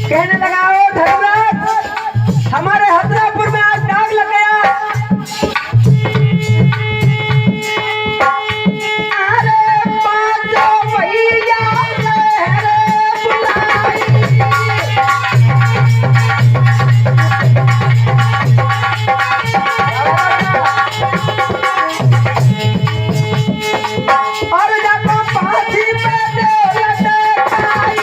कहने लगा ओ धर्मराज, हमारे हथरापुर में आज दाग लग गया। अरे पांचों भैया और जाको फांसी पे दे लटकाई।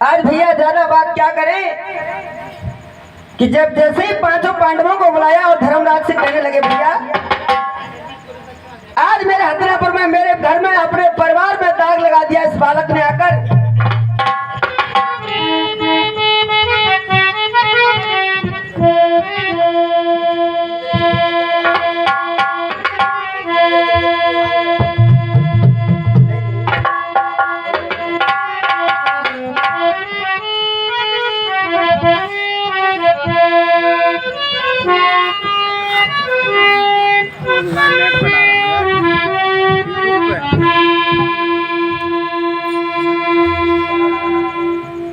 आज भैया ज्यादा बात क्या करें कि जब जैसे ही पांचों पांडवों को बुलाया और धर्मराज से कहने लगे भैया आज मेरे हथरापुर में मेरे घर में अपने परिवार में दाग लगा दिया इस बालक ने आकर।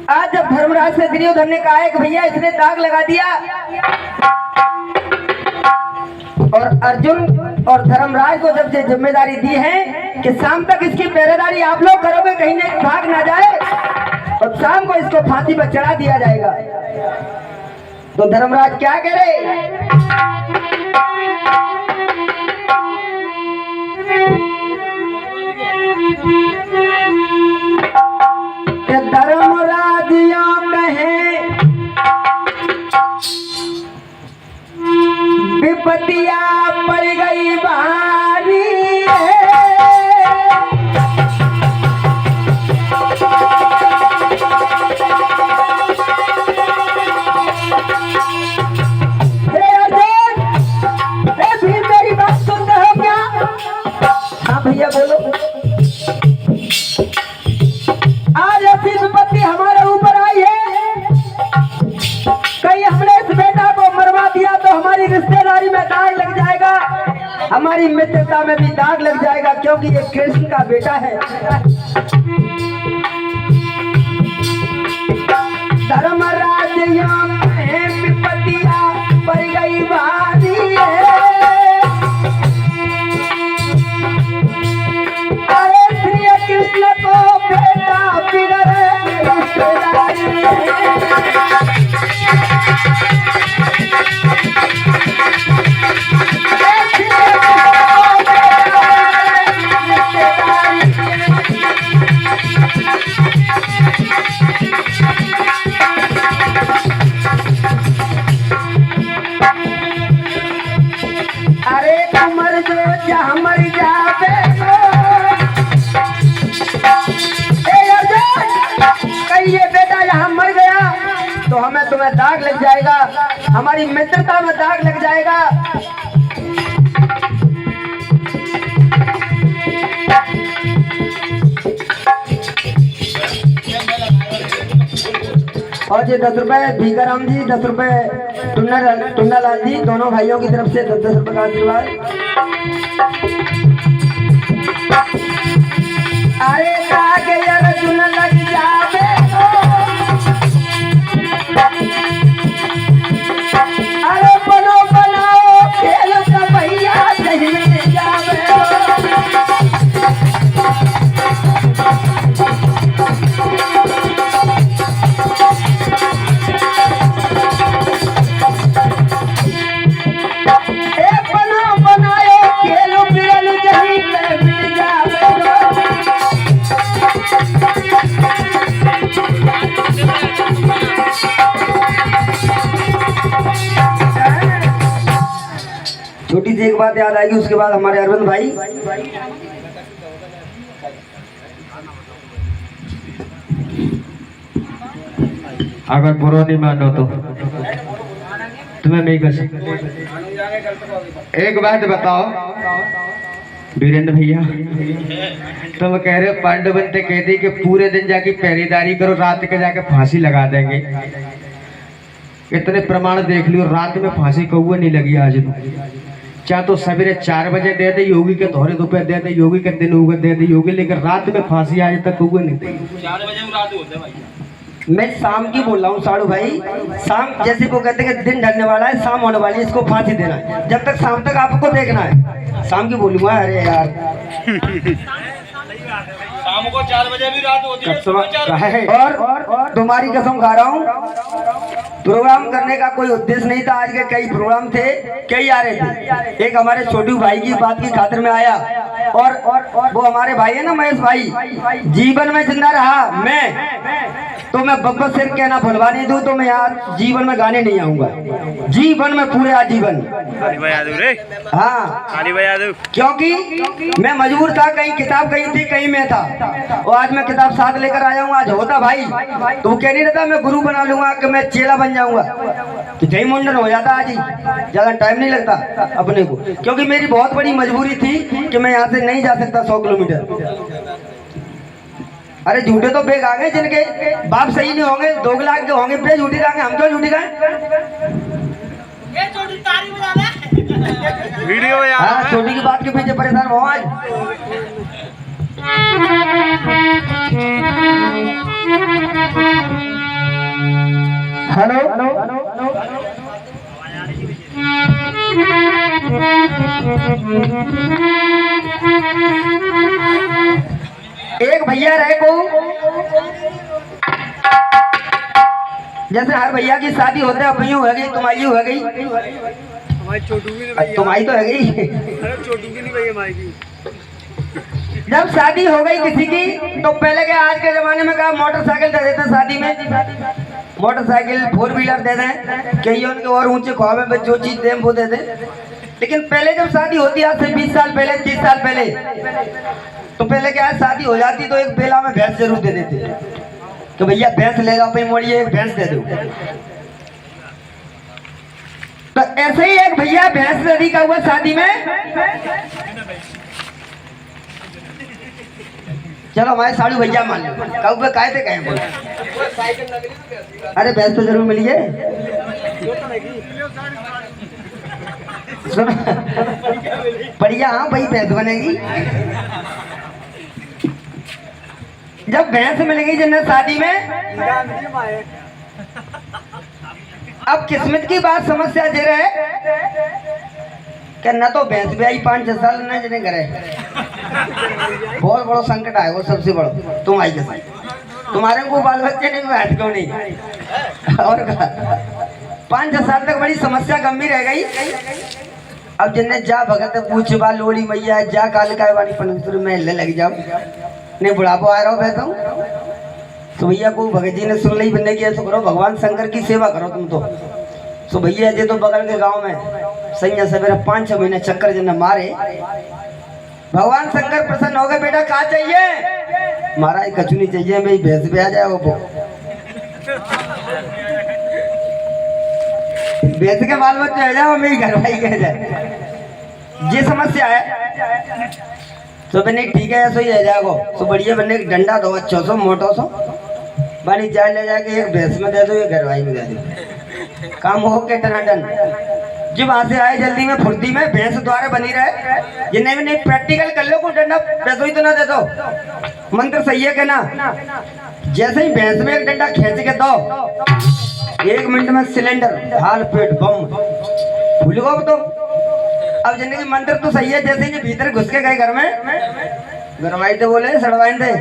आज जब धर्मराज से दुर्योधन ने कहा है कि भैया इसने दाग लगा दिया और अर्जुन और धर्मराज को जब ये जिम्मेदारी दी है कि शाम तक इसकी पहरेदारी आप लोग करोगे, कहीं ने भाग ना जाए और शाम को इसको फांसी पर चढ़ा दिया जाएगा। तो धर्मराज क्या करे? धर्मराज या कहे विपतिया पड़ गई भारी मेरी बात सुनते हो क्या? हाँ भैया बोलो। आज ऐसी विपत्ति हमारे ऊपर आई है, कहीं हमने इस बेटा को मरवा दिया तो हमारी रिश्तेदारी में दाग लग जाएगा, हमारी मित्रता में भी दाग लग जाएगा, क्योंकि ये कृष्ण का बेटा है। धर्मराज में विपत्तियां पड़ गई भारी है। अरे श्री कृष्ण को बेटा बिगड़े अरे कमर जो जहाँ मर जावे कहीं ये बेटा यहाँ मर गया तो हमें तुम्हें दाग लग जाएगा, हमारी मित्रता में दाग लग जाएगा। और ये 10 रुपए भीखाराम जी, 10 रुपए टुन्ना लाल जी, दोनों भाइयों की तरफ से 10-10 रुपए का आशीर्वाद। अरे आगे यार चुना लग जावे, अरे बनाओ खेल का भैया सही में जावे। छोटी सी एक बात याद आएगी, उसके बाद हमारे अरविंद भाई। अगर बुरा नहीं मानो तो तुम्हें नहीं कर सकते। एक बात बताओ वीरेंद्र भैया, तुम कह रहे हो पांडव बनते कहते कि पूरे दिन जाके पहरेदारी करो, रात के जाके फांसी लगा देंगे। इतने प्रमाण देख लियो, रात में फांसी कौआ नहीं लगी आज तो। चाहे तो सवेरे 4 बजे दे दे योगी के, थोड़े दोपहर दे दे योगी के, दिन उगे दे दे योगी, लेकिन रात में फांसी आज तक कौआ नहीं दी। 4 बजे रात होते भाई। मैं शाम की बोल रहा हूँ साड़ू भाई। शाम जैसे वो कहते हैं कि दिन ढलने वाला है, शाम होने वाली है, इसको फांसी देना है। जब तक शाम तक आपको देखना है, शाम की बोलूंगा। अरे यार शाम को 4 बजे भी रात होती है। और तुम्हारी कसम खा रहा हूँ, प्रोग्राम करने का कोई उद्देश्य नहीं था। आज के कई प्रोग्राम थे, कई आ रहे थे। एक हमारे छोटू भाई की बात की खातिर में आया, और वो हमारे भाई है ना महेश भाई, जीवन में जिंदा रहा मैं तो मैं बब्बर सिर कहना भुलवा नहीं दूं, तो मैं यार जीवन में गाने नहीं आऊंगा, जीवन में पूरे आजीवन। हाँ, क्योंकि मैं मजबूर था, कहीं किताब कहीं थी, कहीं मैं था, और आज मैं किताब साथ लेकर आया हूँ। आज होता भाई तो वो कह नहीं रहता मैं गुरु बना लूंगा कि मैं चेला बन जाऊंगा, तो जय मुंडन हो जाता आज ही, ज्यादा टाइम नहीं लगता अपने को। क्योंकि मेरी बहुत बड़ी मजबूरी थी कि मैं यहाँ से नहीं जा सकता 100 किलोमीटर। अरे झूठे तो बेग आ गए, जिनके बाप सही नहीं होंगे, 2 लाख के होंगे, पे झूठी खाएंगे, हम क्यों झूठी खाएं? वीडियो यार। हाँ, छोटी की बात के पीछे परेशान हो आज। हेलो, एक भैया रहे को, जैसे हर भैया की शादी होते है, भैया हो गई, तुम्हारी हो गई, तुम्हारी तो है गई, छोटू की नहीं भैया हमारी की। जब शादी हो गई किसी की, तो पहले के आज के जमाने में कहा मोटरसाइकिल दे देते शादी में, मोटरसाइकिल 4 व्हीलर दे दें, कहीं उनके और ऊंचे ख्वाब में जो चीज दें वो दे दें। लेकिन पहले जब शादी होती आज से 20 साल पहले, 30 साल पहले, तो पहले क्या है, शादी हो जाती तो एक बेला में भैंस जरूर दे देते कि भैया भैंस ले जाओ, भाई मोड़िए एक भैंस दे दो। तो ऐसे ही एक भैया भैंस रेडी का हुआ शादी में। चलो हमारे साड़ू भैया मान लो, कब पे काहे थे कहे बोले, अरे भैंस तो जरूर मिली है। बढ़िया, हाँ भाई भैंस बनेगी। जब भैंस मिल गई जन्नत शादी में, अब किस्मत की बात समस्या दे रहे कि न तो भैंस भी आई 5-6 साल न जने करे, बहुत बड़ा संकट आए, वो सबसे बड़ा तुम आई के साथ, तुम्हारे को बाल बच्चे नहीं, भैंस क्यों नहीं, और 5-6 साल तक बड़ी समस्या गंभीर रह गई। अब जिन्ने जा भगत पूछ बा लोड़ी मैया जा काल का वाली परमेश्वर में लग जाओ, नहीं बुढ़ापो आ रहा हो बैठा हूँ, तो भैया को भगत जी ने सुन ली बनने की, ऐसा करो भगवान शंकर की सेवा करो तुम तो भैया जी तो बगल के गांव में संज्ञा सवेरे 5-6 महीने चक्कर जिन्हें मारे, भगवान शंकर प्रसन्न हो गए, बेटा कहा चाहिए, महाराज कछु नहीं चाहिए, मेरी भैंस पे आ जाए, वो भैंस के बाल बच्चे आ जाओ, मेरी घर भाई कह जाए, ये समस्या है। तो बने ठीक है, ऐसा ही रह जाएगा, तो बढ़िया बने डंडा दो, 600 मोटो सो बानी चाय ले जाके एक भैंस में दे दो, एक घरवाई में दे दो, काम हो के टनाटन। जब वहां से आए जल्दी में फुर्ती में, भैंस द्वारा बनी रहे, ये नहीं प्रैक्टिकल कर लो, कोई डंडा पैसों ही तो ना दे दो, मंत्र सही है कहना। जैसे ही भैंस में एक डंडा खींच के दो, 1 मिनट में सिलेंडर हाल पेट बम भूल गो तो। अब जिंदगी मंत्र तो सही है, जैसे ही भीतर घुस के गए घर में, गरमाई तो बोले सड़वाई दे,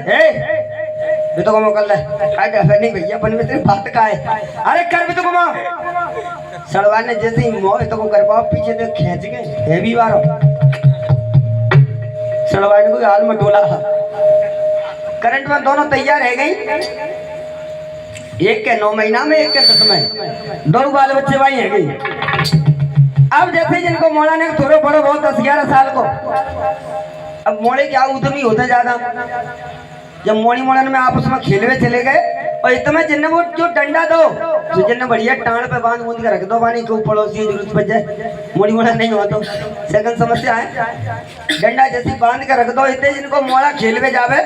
भी तो कमो कर ले, नहीं भैया अपन में तेरी बात का है, अरे कर भी तो कमो। सड़वाई ने जैसे ही मोह तो को कर पाओ, पीछे देख खींच के हैवी बारो, सड़वाई ने कोई हाल में डोला, करंट में दोनों तैयार है गई, एक के 9 महीना में, एक के 10 में, 2 बाल बच्चे भाई है गई। अब जैसे जिनको मोड़ा ने थोड़े बड़े बहुत 10-11 साल को, अब मोड़े क्या उद्यमी होते ज्यादा, जब मोड़ी मोड़न में आपस में खेलवे चले गए, और इतना जिन्ने वो जो डंडा दो तो जिन्ने बढ़िया टाण पे बांध बूंद के रख दो, बानी को पड़ोसी जरूरत पड़ जाए, मोड़ी मोड़ा नहीं हुआ तो सेकंड समस्या है, डंडा जैसी बांध के रख दो, इतने जिनको मोड़ा खेलवे जावे।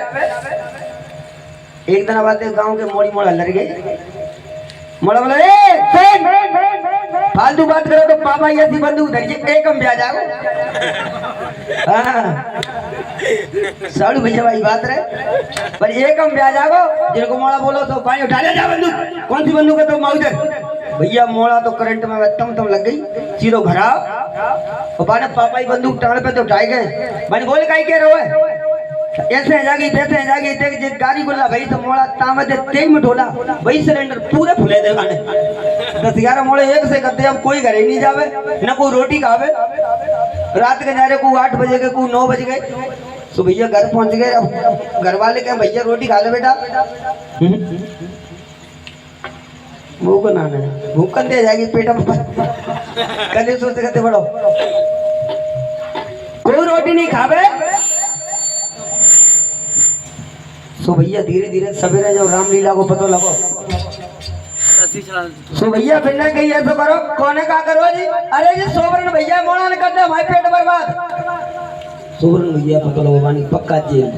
एक दिन बात गाँव के मोड़ी मोड़ा लड़ गए, मोड़ा बोला फालतू बात करो तो पापा ऐसी बंदूक धरिए, एक हम ब्याह जाओ। साड़ू भैया भाई बात रहे, पर एक हम ब्याह जाओ, जिनको मोड़ा बोलो तो पानी उठा ले जा बंदूक, कौन सी बंदूक है तो माउजर भैया, मोड़ा तो करंट में तम लग गई, सीधो घरा और बाने पापा ही बंदूक टाड़ पे तो उठाए गए, मैंने बोले काई कह रहे हो, ऐसे जागी वैसे जागी, देख गाड़ी गुल्ला भाई तो मोड़ा तामत तेज में ढोला, वही सिलेंडर पूरे फुले दे गाने 10-11 मोड़े एक से करते, अब कोई घर ही नहीं जावे, न कोई रोटी खावे, रात के जा रहे को 8 बजे के को 9 बज गए, तो भैया घर पहुंच गए। अब घर वाले कहें भैया रोटी खा ले बेटा, भूख ना भूख दे जाएगी पेट में, कल सोचते कहते बड़ो कोई रोटी नहीं खावे। सो भैया धीरे धीरे सवेरे जब रामलीला को पता लगो, सो भैया बिना कही ऐसा करो, कोने का करो जी, अरे जी सोवरन भैया मोड़ा ने कर दे हमारे पेट बर्बाद, सोवरन भैया पता लगो बानी पक्का जेल,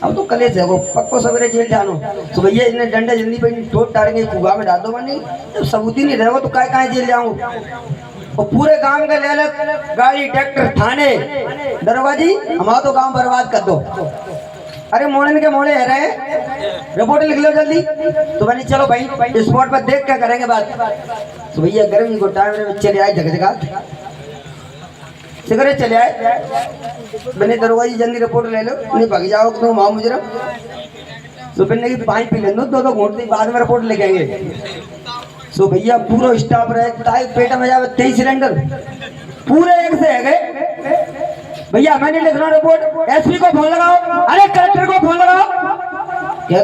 अब तो कले से वो पक्को सवेरे जेल जानो। तो भैया इतने डंडे जल्दी पे टोट डालेंगे, कुआ में डाल दो बानी, जब सबूत ही नहीं रहेगा तो काय जेल जाऊँ, और पूरे गांव के ले गाड़ी ट्रैक्टर थाने दरोगा जी, हमारा तो गांव बर्बाद कर दो। अरे मोड़न के मोड़े है रहे, रिपोर्ट लिख लो जल्दी, तो बनी चलो भाई स्पॉट पर देख क्या करेंगे बात। तो भैया गर्मी को टाइम में चले आए, जगह सिगरेट चले आए, मैंने दरोगा जी जल्दी रिपोर्ट ले लो, नहीं भाग जाओ तुम माओ मुजरम, तो फिर की पानी पी ले दो 2 घंटे बाद में रिपोर्ट लेके आएंगे। तो भैया पूरा स्टाफ रहे, पेट में जावे 23 सिलेंडर पूरे एक से है गए। भैया मैंने लिख रहा रिपोर्ट, एसपी को फोन लगाओ, अरे कलेक्टर को फोन लगाओ, क्या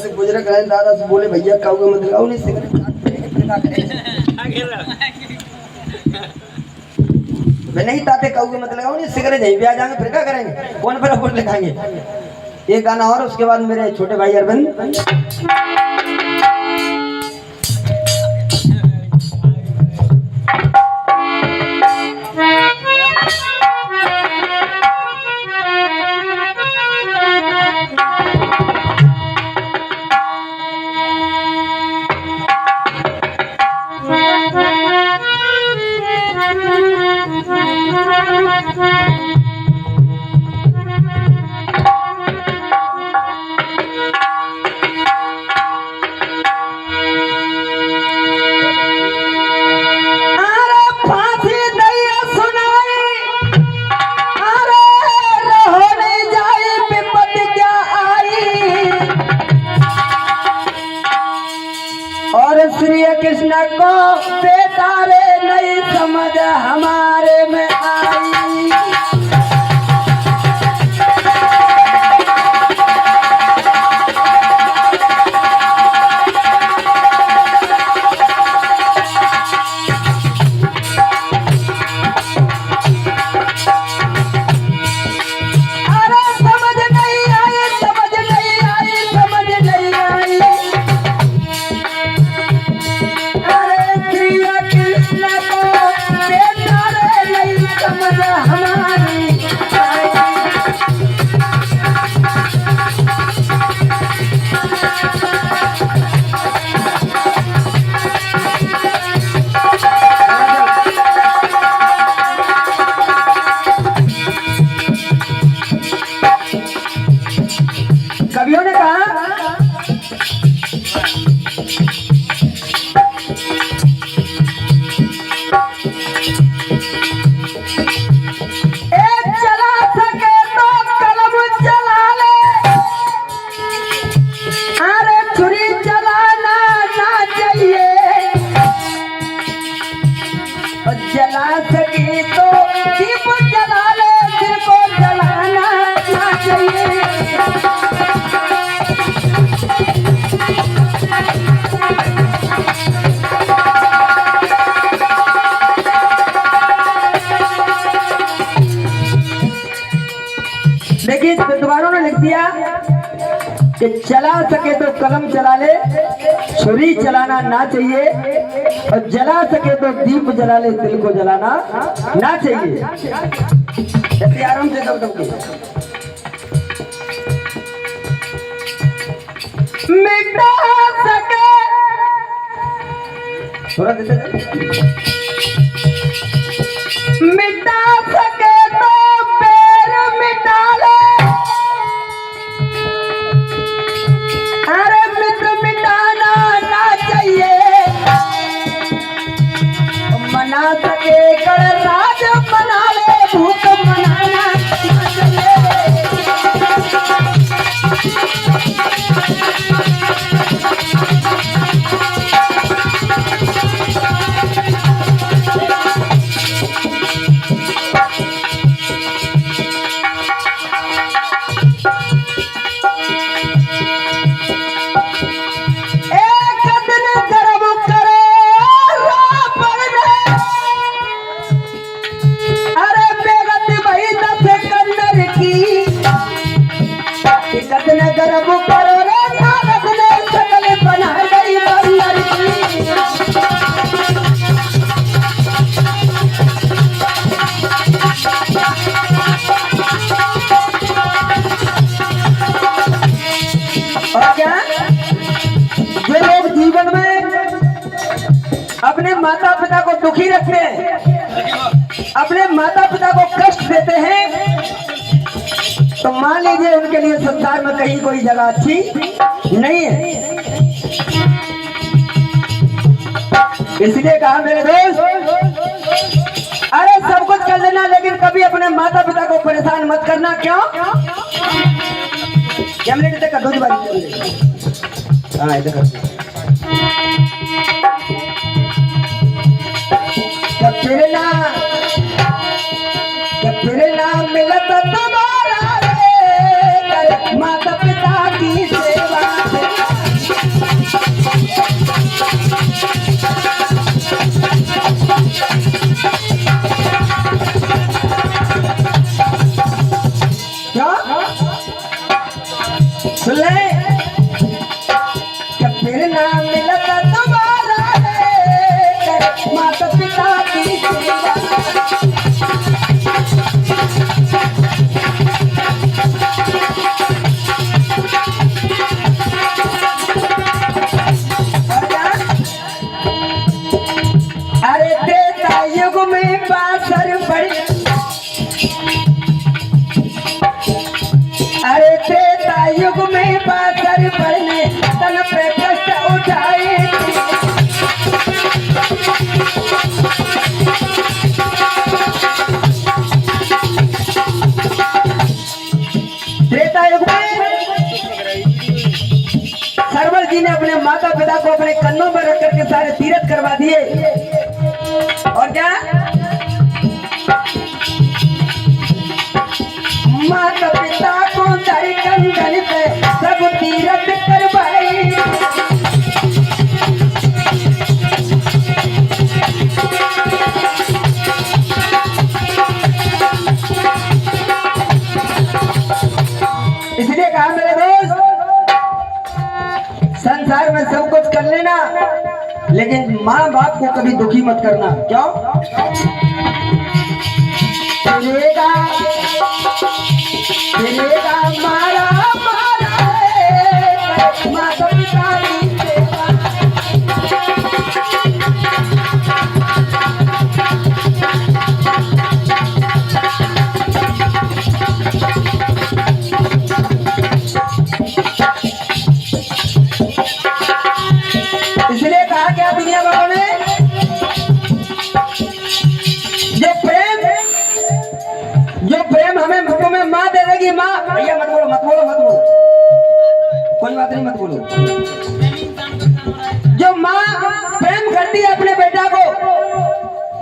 गुजरे गए दादा से बोले भैया काऊ मत लगाओ, नहीं सिगरेट नहीं ताते काऊ मत लगाओ, नहीं सिगरेट यहीं पे आ जाएंगे, फिर क्या करेंगे, कौन पर रिपोर्ट लिखाएंगे। एक गाना और, उसके बाद मेरे छोटे भाई अरविंद। श्री कृष्ण को बेतारे नहीं समझ हमारे में आई। कहा चला सके तो कलम चला ले, अरे छुरी चलाना ना चाहिए, और जला सके तो दीप जला ले, दिल को जलाना ना चाहिए। देखिए विद्वानों ने लिख दिया कि चला सके तो कलम चला ले, छुरी चलाना ना चाहिए, और जला सके तो दीप जला ले, दिल को जलाना ना चाहिए। ऐसे आराम से दब मिटा सके, थोड़ा देते मिटा सके तो पैर मिटा ले, अरे मित्र मिटाना ना चाहिए, मना सके गणराज बना ले, भूख मनाना ना चाहिए। अपने माता पिता को दुखी रखते हैं, अपने माता पिता को कष्ट देते हैं, तो मान लीजिए उनके लिए संसार में कहीं कोई जगह अच्छी नहीं है। इसलिए कहा मेरे दोस्त, अरे सब कुछ कर लेना लेकिन कभी अपने माता पिता को परेशान मत करना। क्यों? कैमरे देखा दूध बारी, हाँ इधर जब फिर ना मिलत तुम्हारा रे, माता पिता की सेवा क्या सुन ले, जब फिर ना मिलत तुम्हारा रे, माता पिता की सेवा। अरे तेरा युग में पासर पड़े, अरे तेरा युग में पासर पड़ने, तन पे कष्ट उठाए, त्रेता युग में सरवर जी ने अपने माता पिता को अपने कन्नों में रख करके सारे तीर्थ करवा दिए। और क्या माता पिता को सारे कंधन पे सब तीर्थ करवाए। इसलिए कहा मेरे दोस्त, संसार में सब कुछ कर लेना लेकिन माँ बाप को कभी दुखी मत करना। क्यों? तेरेगा मारा मारा माता पिता की सेवा। बात नहीं मत बोलो। जो माँ प्रेम करती है अपने बेटा को,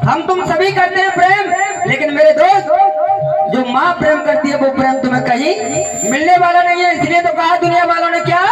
हम तुम सभी करते हैं प्रेम, लेकिन मेरे दोस्त जो माँ प्रेम करती है वो प्रेम तुम्हें कहीं मिलने वाला नहीं है। इसलिए तो कहा दुनिया वालों ने क्या,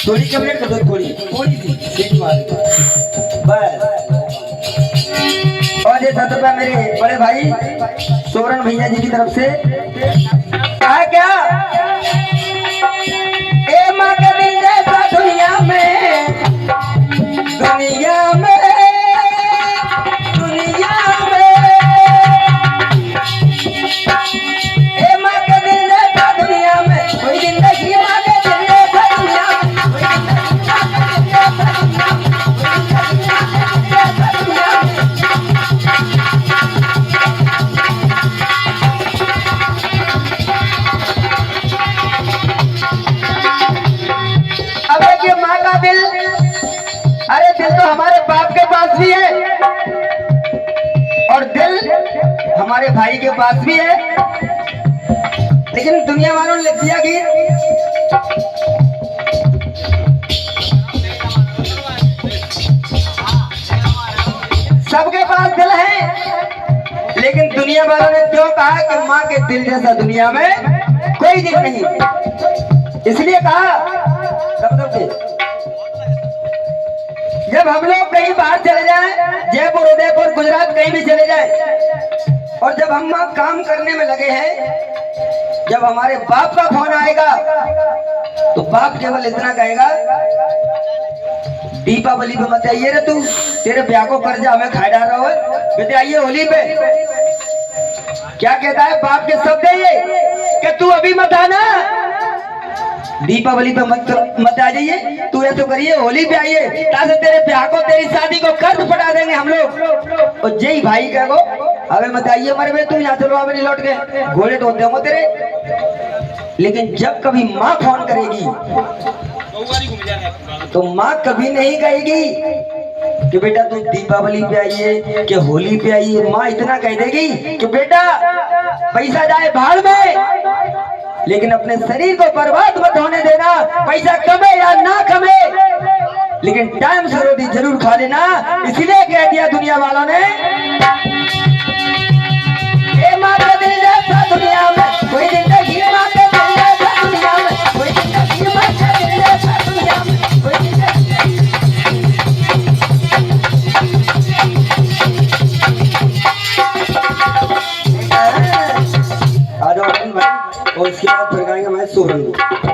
थोड़ी कमरे कर दो, थोड़ी थोड़ी सी सीट मार बस। और ये 10 रुपया मेरे बड़े भाई सोरन भैया जी की तरफ से। कहा क्या, ए माँ का दिल जैसा दुनिया में, दुनिया में, दुनिया में, ए माँ का दिल जैसा दुनिया में कोई जिंदगी, माँ का दिल जैसा दुनिया में हमारे भाई के पास भी है, लेकिन दुनिया वालों ने लिख दिया कि सबके पास दिल है, लेकिन दुनिया वालों ने क्यों कहा कि माँ के दिल जैसा दुनिया में कोई दिल नहीं, इसलिए कहा जब हम लोग कहीं बाहर चले जाएं, जयपुर, उदयपुर, गुजरात कहीं भी चले जाएं, और जब हम काम करने में लगे हैं, जब हमारे बाप का फोन आएगा तो बाप केवल इतना कहेगा, दीपावली पे मत आइए रे, तू तेरे ब्याह को कर्जा हमें खाए डाल रहा है, बेटे आइए होली पे। क्या कहता है बाप के शब्द है ये कि तू अभी मत आना, दीपावली पे मत आ जाइए, तू ऐसा करिए होली पे आइए, ताकि तेरे ब्याह को, तेरी शादी को कर्ज पटा देंगे हम लोग। और जय भाई कहो अबे मत आइए मरे बे, तू यहाँ चलो अबे नहीं लौट के घोड़े ढोल देंगे तेरे। लेकिन जब कभी माँ फोन करेगी तो माँ कभी नहीं कहेगी कि बेटा तुम दीपावली पे आइए कि होली पे आइए। माँ इतना कह देगी कि बेटा पैसा जाए भाड़ में, लेकिन अपने शरीर को बर्बाद मत होने देना, पैसा कमे या ना कमे, लेकिन टाइम से रोटी जरूर खा लेना। इसलिए कह दिया दुनिया वालों ने, ए माँ का दिल जैसा दुनिया में कोई जिंदगी, माँ का दिल जैसा दुनिया में कोई जिंदगी, माँ का दिल जैसा दुनिया में कोई जिंदगी। आ जाओ और इसके बाद फिर गाएंगे मैं सोरन।